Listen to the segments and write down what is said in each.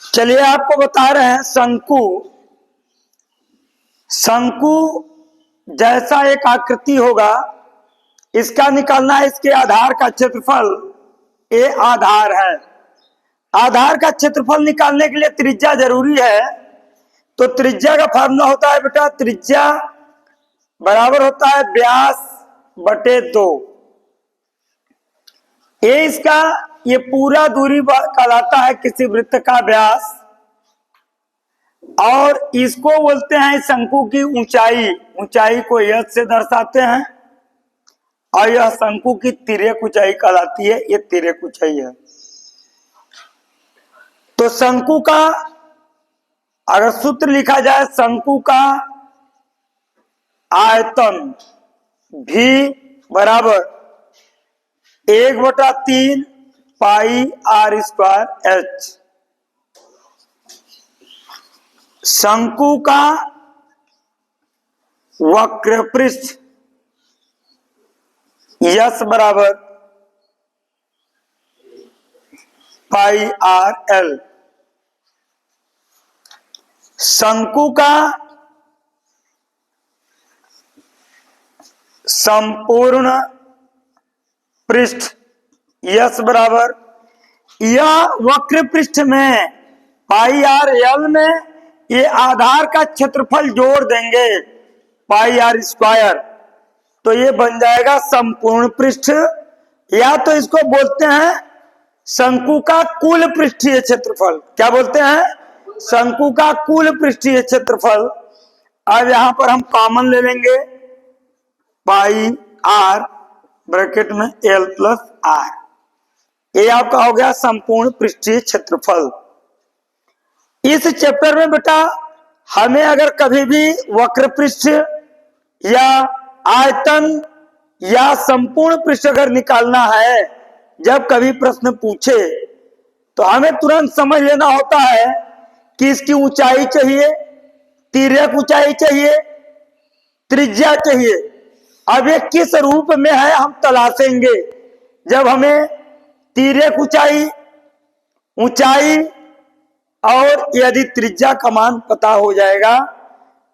चलिए आपको बता रहे हैं शंकु। शंकु जैसा एक आकृति होगा, इसका निकालना है इसके आधार का क्षेत्रफल। ये आधार है। आधार का क्षेत्रफल निकालने के लिए त्रिज्या जरूरी है। तो त्रिज्या का फार्मूला होता है बेटा, त्रिज्या बराबर होता है व्यास बटे 2। ये पूरा दूरी कहलाता है किसी वृत्त का व्यास, और इसको बोलते हैं शंकु की ऊंचाई। ऊंचाई को यह से दर्शाते हैं, और यह शंकु की तिर्यक ऊंचाई कहलाती है। ये तिर्यक ऊंचाई है। तो शंकु का अगर सूत्र लिखा जाए, शंकु का आयतन भी बराबर 1/3 पाई आर स्क्वायर एच। शंकु का वक्र पृष्ठ यस बराबर पाई आर एल। शंकु का संपूर्ण पृष्ठ यस बराबर, यह वक्र पृष्ठ में पाई आर एल में ये आधार का क्षेत्रफल जोड़ देंगे पाई आर स्क्वायर, तो ये बन जाएगा संपूर्ण पृष्ठ। या तो इसको बोलते हैं शंकु का कुल पृष्ठीय क्षेत्रफल। क्या बोलते हैं? शंकु का कुल पृष्ठीय क्षेत्रफल। अब यहां पर हम कॉमन ले लेंगे, पाई आर ब्रैकेट में एल प्लस आर। ये आपका हो गया संपूर्ण पृष्ठीय क्षेत्रफल। इस चैप्टर में बेटा हमें अगर कभी भी वक्र पृष्ठ या आयतन या संपूर्ण पृष्ठ अगर निकालना है, जब कभी प्रश्न पूछे, तो हमें तुरंत समझ लेना होता है कि इसकी ऊंचाई चाहिए, तिर्यक ऊंचाई चाहिए, त्रिज्या चाहिए। अब ये किस रूप में है हम तलाशेंगे। जब हमें तिर्यक ऊंचाई और यदि त्रिज्या का मान पता हो जाएगा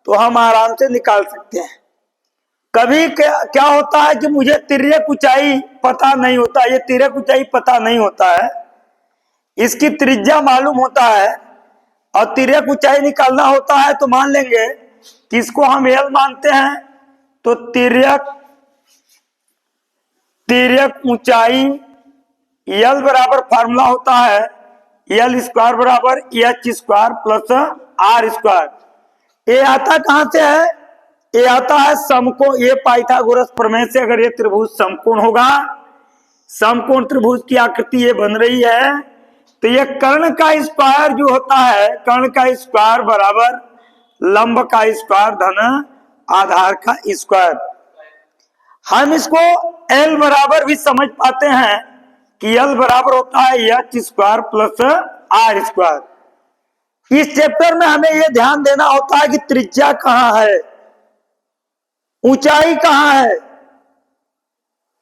तो हम आराम से निकाल सकते हैं। कभी क्या होता है कि मुझे तिर्यक ऊंचाई पता नहीं होता, ये तिर्यक ऊंचाई पता नहीं होता है, इसकी त्रिज्या मालूम होता है और तिर्यक ऊंचाई निकालना होता है, तो मान लेंगे कि इसको हम एल मानते हैं। तो तिर्यक ऊंचाई एल बराबर फार्मूला होता है एल स्क्वायर बराबर H square plus R square. ये आता कहां से है? ये आता है समकोण। ये पाइथागोरस प्रमेय से अगर ये त्रिभुज समकोण होगा, समकोण त्रिभुज की आकृति ये बन रही है, तो ये कर्ण का स्क्वायर जो होता है, कर्ण का स्क्वायर बराबर लंब का स्क्वायर धन आधार का स्क्वायर। हम इसको एल बराबर भी समझ पाते हैं कि एल बराबर होता है H square plus R square. इस चैप्टर में हमें यह ध्यान देना होता है कि त्रिज्या कहां है, ऊंचाई कहां है,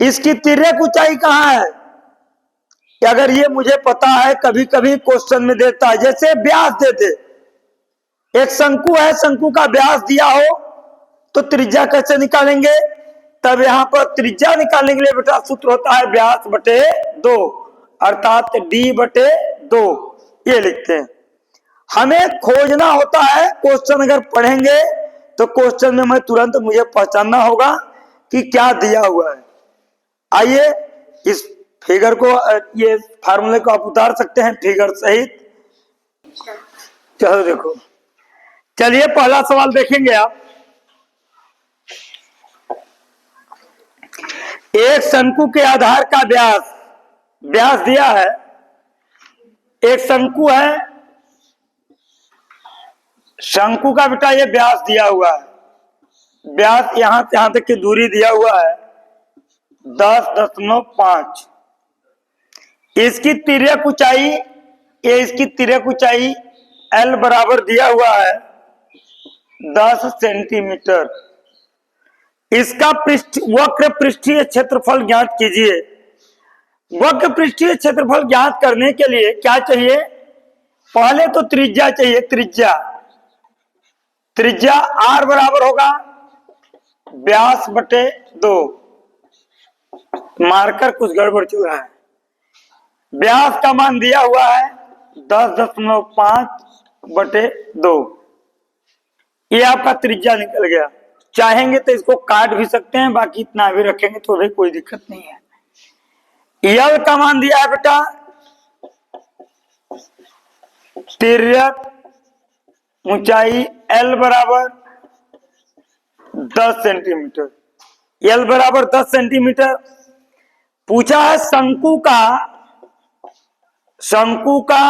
इसकी तिर्यक ऊंचाई कहां है। कि अगर ये मुझे पता है, कभी कभी क्वेश्चन में देता है, जैसे व्यास देते, एक शंकु है, शंकु का व्यास दिया हो तो त्रिज्या कैसे निकालेंगे। तब यहां पर त्रिज्या निकालने के लिए बेटा सूत्र होता है व्यास बटे 2, अर्थात डी बटे 2। ये लिखते हैं। हमें खोजना होता है, क्वेश्चन अगर पढ़ेंगे तो क्वेश्चन में तुरंत मुझे पहचानना होगा कि क्या दिया हुआ है। आइए इस फिगर को, ये फार्मूले को आप उतार सकते हैं फिगर सहित। चलो देखो, चलिए पहला सवाल देखेंगे आप। एक शंकु के आधार का व्यास दिया है। एक शंकु है, शंकु का बेटा ये व्यास दिया हुआ है। व्यास यहां से यहां तक की दूरी दिया हुआ है 10.5। इसकी तिर्यक ऊंचाई, ये इसकी तिर्यक ऊंचाई एल बराबर दिया हुआ है 10 सेंटीमीटर। इसका वक्र पृष्ठीय क्षेत्रफल ज्ञात कीजिए। वक्र पृष्ठीय क्षेत्रफल ज्ञात करने के लिए क्या चाहिए? पहले तो त्रिज्या चाहिए, त्रिज्या। त्रिज्या r बराबर होगा व्यास बटे 2। मार्कर कुछ गड़बड़ चल रहा है। व्यास का मान दिया हुआ है 10.5 बटे 2। ये आपका त्रिज्या निकल गया। चाहेंगे तो इसको काट भी सकते हैं, बाकी इतना भी रखेंगे तो भी कोई दिक्कत नहीं है। यल का मान दिया है बेटा तिर्यक ऊंचाई L बराबर 10 सेंटीमीटर। L बराबर 10 सेंटीमीटर। पूछा है शंकु का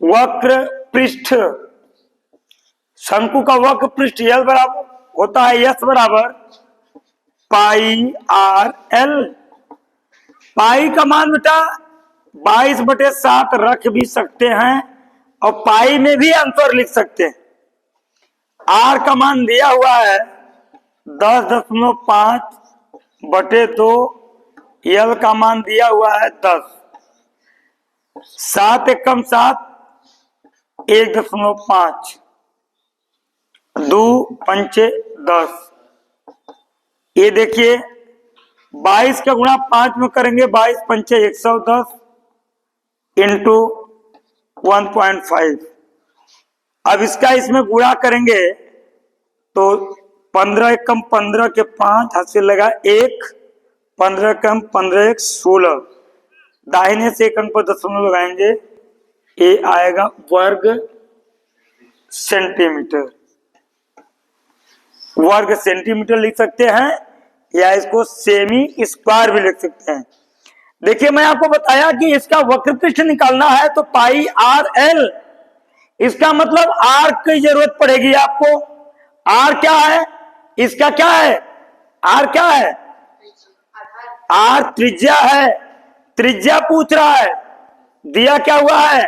वक्र पृष्ठ। शंकु का वक्र पृष्ठ L बराबर होता है S बराबर पाई आर एल। पाई का मान बेटा 22/7 रख भी सकते हैं और पाई में भी आंसर लिख सकते हैं। आर का मान दिया हुआ है 10.5/2। यल का मान दिया हुआ है 10। 7 एकम 7 1.5 2 पंचे 10। ये देखिए 22 का गुणा 5 में करेंगे 22 पंचे 110 इंटू 1.5। अब इसका इसमें गुणा करेंगे तो 15 एकम 15 के 5 हाथ से लगा 1। 15 एकम 15 1 16। दाहिने से एक अंक पर दशमलव लगाएंगे, ये आएगा वर्ग सेंटीमीटर। वर्ग सेंटीमीटर लिख सकते हैं या इसको सेमी स्क्वायर भी लिख सकते हैं। देखिए मैं आपको बताया कि इसका वक्र पृष्ठ निकालना है तो पाई आर एल। इसका मतलब आर की जरूरत पड़ेगी आपको। आर क्या है? इसका क्या है? आर क्या है? आर त्रिज्या है। त्रिज्या पूछ रहा है, दिया क्या हुआ है?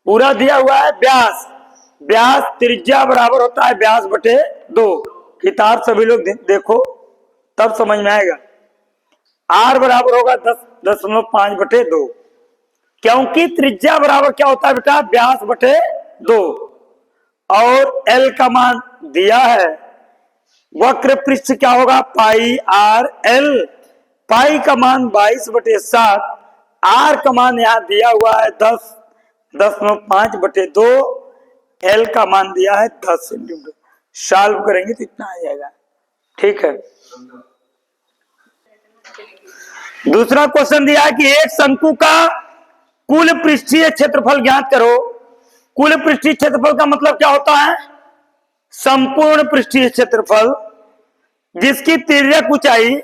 पूरा दिया हुआ है व्यास। व्यास त्रिज्या बराबर होता है व्यास बटे 2। किताब सभी लोग देखो तब समझ में आएगा। आर बराबर होगा 10.5/2 क्योंकि त्रिज्या बराबर क्या होता है बेटा? व्यास बटे 2। और एल का मान दिया है। वक्र पृष्ठ क्या होगा? पाई आर एल। पाई का मान 22/7। आर का मान यहां दिया हुआ है 10.5/2। एल का मान दिया है 10 सेंटीमीटर। सॉल्व करेंगे तो इतना आ जाएगा। ठीक है। दूसरा क्वेश्चन दिया है कि एक शंकु का कुल पृष्ठीय क्षेत्रफल ज्ञात करो। कुल पृष्ठीय क्षेत्रफल का मतलब क्या होता है? संपूर्ण पृष्ठीय क्षेत्रफल जिसकी तिर्यक ऊंचाई,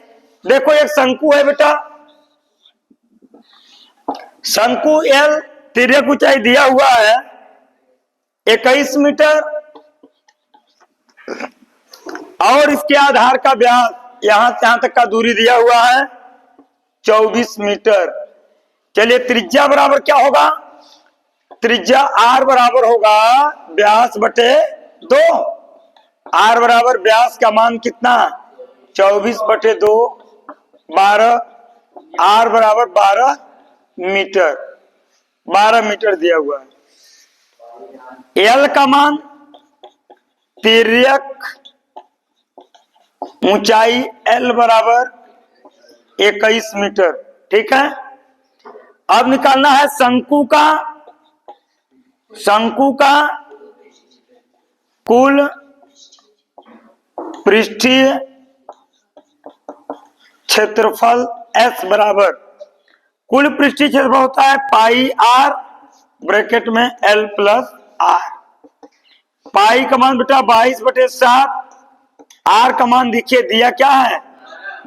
देखो एक शंकु है बेटा, शंकु L, तिर्यक ऊंचाई दिया हुआ है 21 मीटर और इसके आधार का व्यास यहां से यहां तक का दूरी दिया हुआ है 24 मीटर। चलिए त्रिज्या बराबर क्या होगा? त्रिज्या R बराबर होगा व्यास बटे 2। R बराबर व्यास का मान कितना? 24/2 12। R बराबर 12 मीटर। 12 मीटर दिया हुआ है। L का मान तिर्यक ऊंचाई L बराबर 21 मीटर। ठीक है। अब निकालना है शंकु का कुल पृष्ठीय क्षेत्रफल S बराबर, कुल पृष्ठीय क्षेत्रफल होता है पाई आर ब्रैकेट में L प्लस आर। पाई का मान बेटा 22/7। आर का मान देखिए दिया क्या है?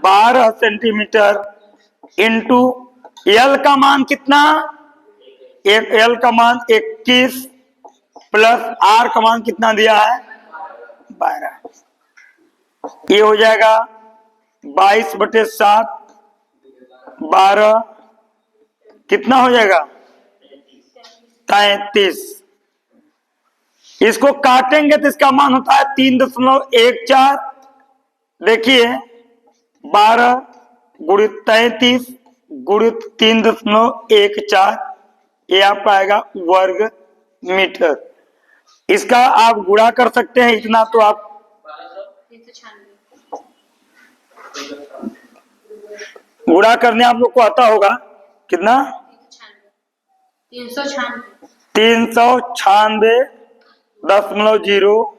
12 सेंटीमीटर इंटू एल का मान कितना? एल का मान 21 प्लस आर का मान कितना दिया है? 12। ये हो जाएगा 22/7 12 कितना हो जाएगा? 33। इसको काटेंगे तो इसका मान होता है 3.14। देखिए 12 गुणित 33 गुणित 3.14 ये आपका आएगा वर्ग मीटर। इसका आप गुणा कर सकते हैं, इतना तो आप 396 गुणा करने आप लोग को आता होगा। कितना? 396.0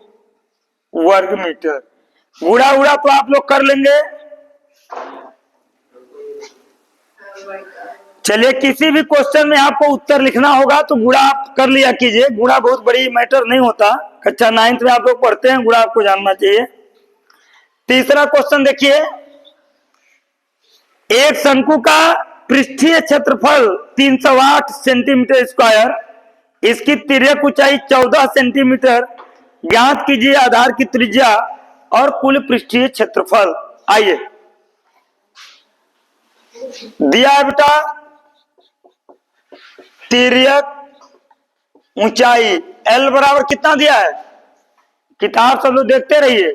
वर्ग मीटर। गुणा उड़ा तो आप लोग कर लेंगे। चलिए, किसी भी क्वेश्चन में आपको उत्तर लिखना होगा तो गुणा आप कर लिया कीजिए। गुणा बहुत बड़ी मैटर नहीं होता, कक्षा 9th में आप लोग पढ़ते हैं, गुणा आपको जानना चाहिए। तीसरा क्वेश्चन देखिए, एक शंकु का पृष्ठीय क्षेत्रफल 308 सेंटीमीटर स्क्वायर, इसकी तिर्यक ऊंचाई 14 सेंटीमीटर, ज्ञात कीजिए आधार की त्रिज्या और कुल पृष्ठीय क्षेत्रफल। आइए, दिया है बेटा तिर्यक ऊंचाई L बराबर कितना दिया है, किताब सब लोग देखते रहिए।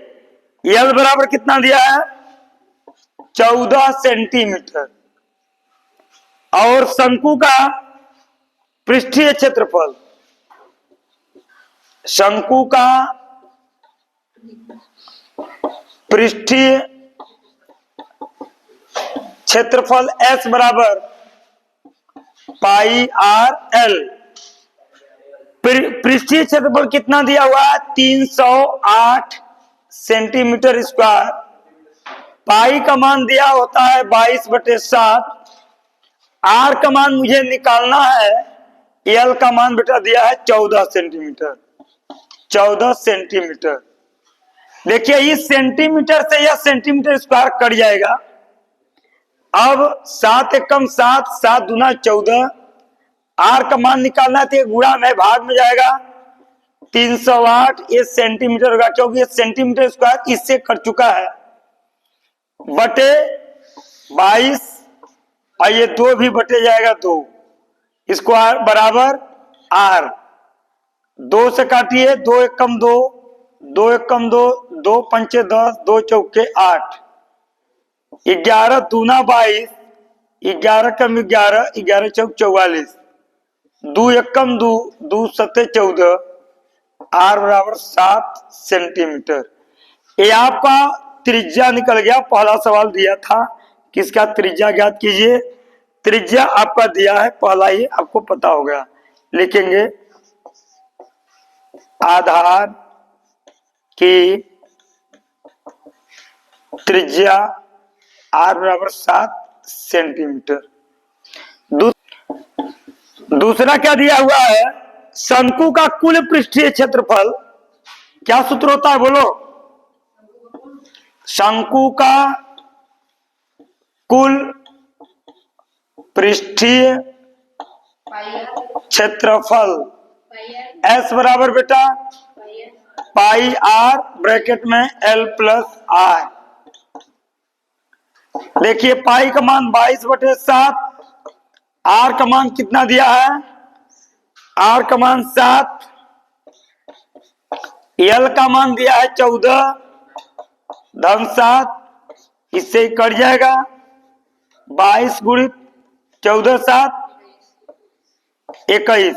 L बराबर कितना दिया है? 14 सेंटीमीटर। और शंकु का पृष्ठीय क्षेत्रफल, शंकु का पृष्ठीय क्षेत्रफल S बराबर पाई आर एल। पृष्ठीय क्षेत्रफल कितना दिया हुआ है? 308 सेंटीमीटर स्क्वायर। पाई का मान दिया होता है 22/7। आर का मान मुझे निकालना है, एल का मान बेटा दिया है 14 सेंटीमीटर। 14 सेंटीमीटर। देखिए, इस सेंटीमीटर से यह सेंटीमीटर स्क्वायर कट जाएगा। अब 7 एकम 7, 7 दूना 14। आर का मान निकालना है तो गुणा में भाग में जाएगा। 308 ये सेंटीमीटर होगा, क्योंकि ये सेंटीमीटर स्क्वायर इससे कट चुका है, बटे 22। और ये 2 भी बटे जाएगा 2 स्क्वायर बराबर आर। 2 से काटिए, 2 एकम 2, 2 एकम 2, 2 पंचे 10, 2 चौके 8, 11 दूना 22, 11 कम 11, 11 चौक 44, 2 एकम 2, 2 सत्ते 14, आर बराबर 7 सेंटीमीटर। ये आपका त्रिज्या निकल गया। पहला सवाल दिया था किसका त्रिज्या ज्ञात कीजिए। त्रिज्या आपका दिया है, पहला ही आपको पता होगा। लिखेंगे आधार की त्रिज्या आर बराबर 7 सेंटीमीटर। दूसरा क्या दिया हुआ है? शंकु का कुल पृष्ठीय क्षेत्रफल। क्या सूत्र होता है बोलो? शंकु का कुल पृष्ठीय क्षेत्रफल S बराबर बेटा पाई आर ब्रैकेट में L प्लस आर। देखिए, पाई का मान 22/7। आर का मान कितना दिया है? आर का मान 7। एल का मान दिया है 14 धन 7, इससे ही कट जाएगा। 22 गुणित 14 7 21।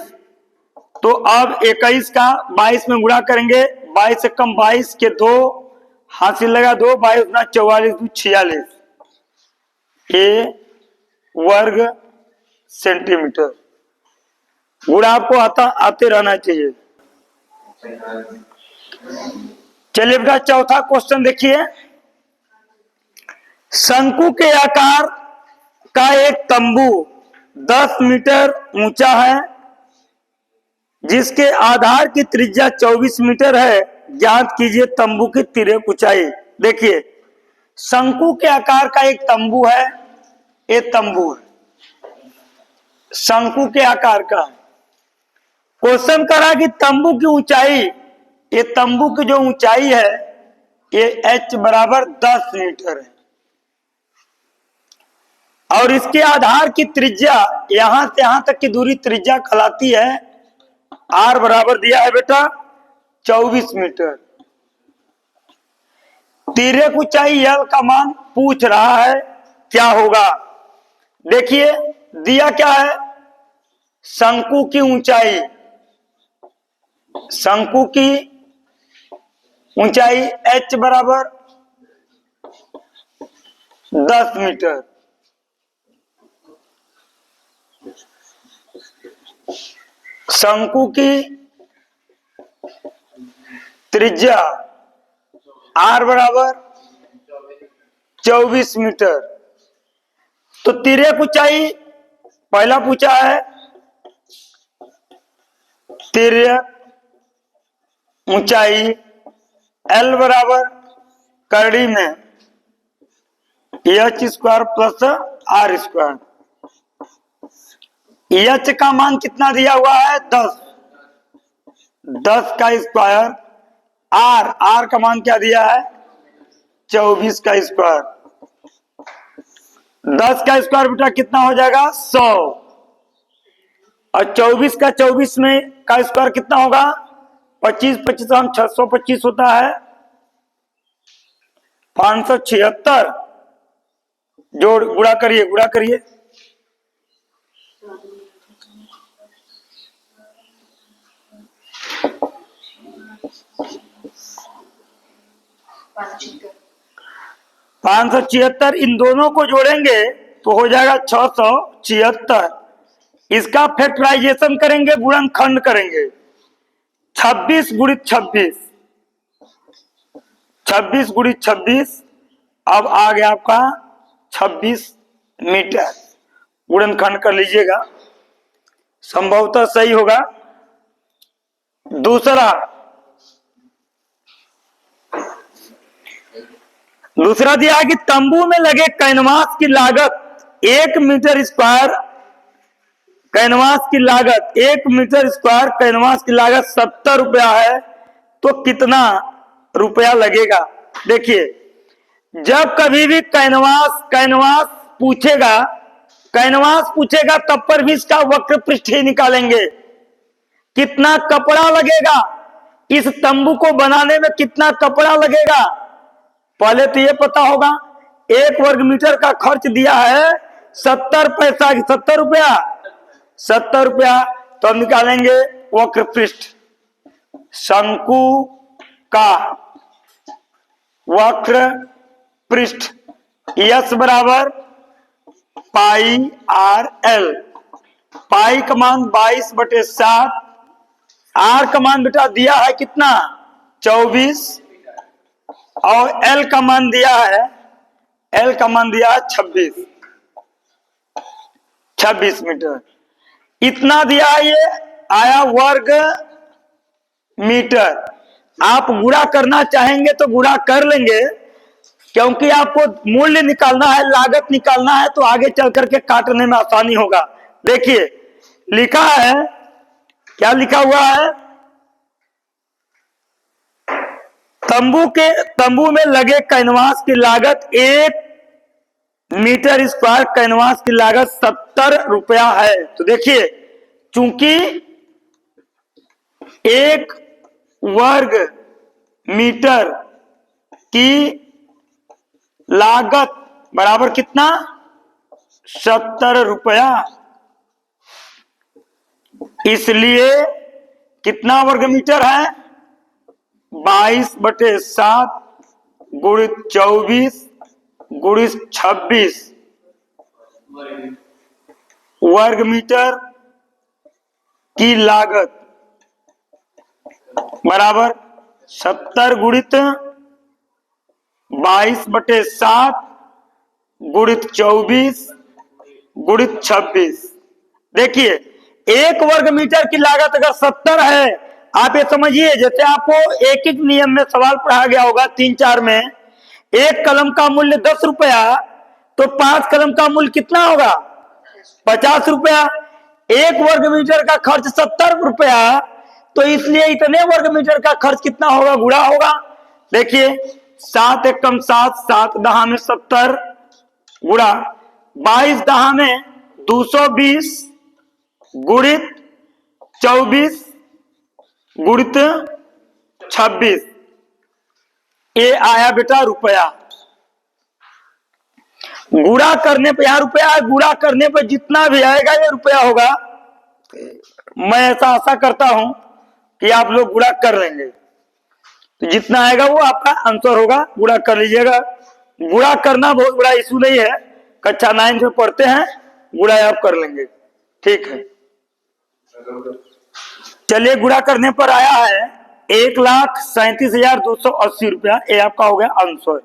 तो अब 21 का 22 में गुणा करेंगे। 22 से कम 22 के 2 हासिल लगा 2, 22 गुना 44 2 46 ये वर्ग सेंटीमीटर। गुणा आपको आते रहना चाहिए। चलिए बेटा, चौथा क्वेश्चन देखिए। शंकु के आकार का एक तंबू 10 मीटर ऊंचा है, जिसके आधार की त्रिज्या 24 मीटर है। ज्ञात कीजिए तंबू की तिर्यक ऊंचाई। देखिए, शंकु के आकार का एक तंबू है, ये तंबू है, शंकु के आकार का। क्वेश्चन करा कि तंबू की ऊंचाई, ये तंबू की जो ऊंचाई है ये h बराबर 10 मीटर है, और इसके आधार की त्रिज्या यहां से यहां तक की दूरी त्रिज्या कहलाती है। r बराबर दिया है बेटा 24 मीटर। तिर्यक ऊंचाई L का मान पूछ रहा है, क्या होगा? देखिए, दिया क्या है? शंकु की ऊंचाई, शंकु की ऊंचाई h बराबर 10 मीटर। शंकु की त्रिज्या r बराबर 24 मीटर। तो तिर्यक ऊंचाई पहला पूछा है, तिर्यक ऊंचाई L बराबर करड़ी में h square plus r square. h का मान कितना दिया हुआ है 10, 10 का स्क्वायर, r का मान क्या दिया है 24 का स्क्वायर। 10 का स्क्वायर बेटा कितना हो जाएगा 100, और 24 का 24 में का स्क्वायर कितना होगा 25, 25 हम 625 होता है 576। जोड़ गुणा करिए, गुणा करिए। पाँच सौ छिहत्तर, इन दोनों को जोड़ेंगे तो हो जाएगा 676। इसका फैक्टराइजेशन करेंगे, गुणनखंड करेंगे, 26 गुणित 26, 26 गुणित 26, अब आ गया आपका 26 मीटर। गुणनखंड कर लीजिएगा, संभवतः सही होगा। दूसरा दिया है कि तंबू में लगे कैनवास की लागत 1 मीटर स्क्वायर, कैनवास की लागत 1 मीटर स्क्वायर कैनवास की लागत 70 रुपया है, तो कितना रुपया लगेगा। देखिए, जब कभी भी कैनवास पूछेगा तब पर भी इसका वक्र पृष्ठ ही निकालेंगे। कितना कपड़ा लगेगा, इस तंबू को बनाने में कितना कपड़ा लगेगा, पहले तो ये पता होगा। 1 वर्ग मीटर का खर्च दिया है 70 पैसा, 70 रुपया, 70 रुपया, तो हम निकालेंगे वक्र पृष्ठ। शंकु का वक्र पृष्ठ यस बराबर पाई आर एल। पाई का मान 22/7, आर का मान बेटा दिया है कितना 24, और L का मान दिया है 26 मीटर। इतना दिया है, ये आया वर्ग मीटर। आप गुणा करना चाहेंगे तो गुणा कर लेंगे, क्योंकि आपको मूल्य निकालना है, लागत निकालना है, तो आगे चल करके काटने में आसानी होगा। देखिए लिखा है, क्या लिखा हुआ है, तंबू में लगे कैनवास की लागत 1 मीटर स्क्वायर कैनवास की लागत 70 रुपया है। तो देखिए, चूंकि 1 वर्ग मीटर की लागत बराबर कितना 70 रुपया, इसलिए कितना वर्ग मीटर है 22/7 गुणित 24 गुणित 26 वर्ग मीटर की लागत बराबर 70 गुणित 22/7 गुणित 24 गुणित 26। देखिए, 1 वर्ग मीटर की लागत अगर 70 है, आप ये समझिए, जैसे आपको एक एक नियम में सवाल पढ़ाया गया होगा 3-4 में, 1 कलम का मूल्य 10 रुपया, तो 5 कलम का मूल्य कितना होगा 50 रुपया। 1 वर्ग मीटर का खर्च 70 रुपया, तो इसलिए इतने वर्ग मीटर का खर्च कितना होगा, गुणा होगा। देखिए 7 एकम 7, 7 दहा में 70 गुणा 22 दहा में 220 गुणित 24 गुणित 26, ये आया बेटा रुपया। गुणा करने पे यहाँ रुपया, गुणा करने पे जितना भी आएगा ये रुपया होगा। मैं ऐसा आशा करता हूं कि आप लोग गुणा कर लेंगे। तो जितना आएगा वो आपका आंसर होगा, गुणा कर लीजिएगा। गुणा करना बहुत बड़ा इशू नहीं है, कक्षा 9 में पढ़ते हैं, गुणा आप कर लेंगे, ठीक है। चलिए गुणा करने पर आया है 1,37,280 रुपया, ये आपका हो गया आंसर।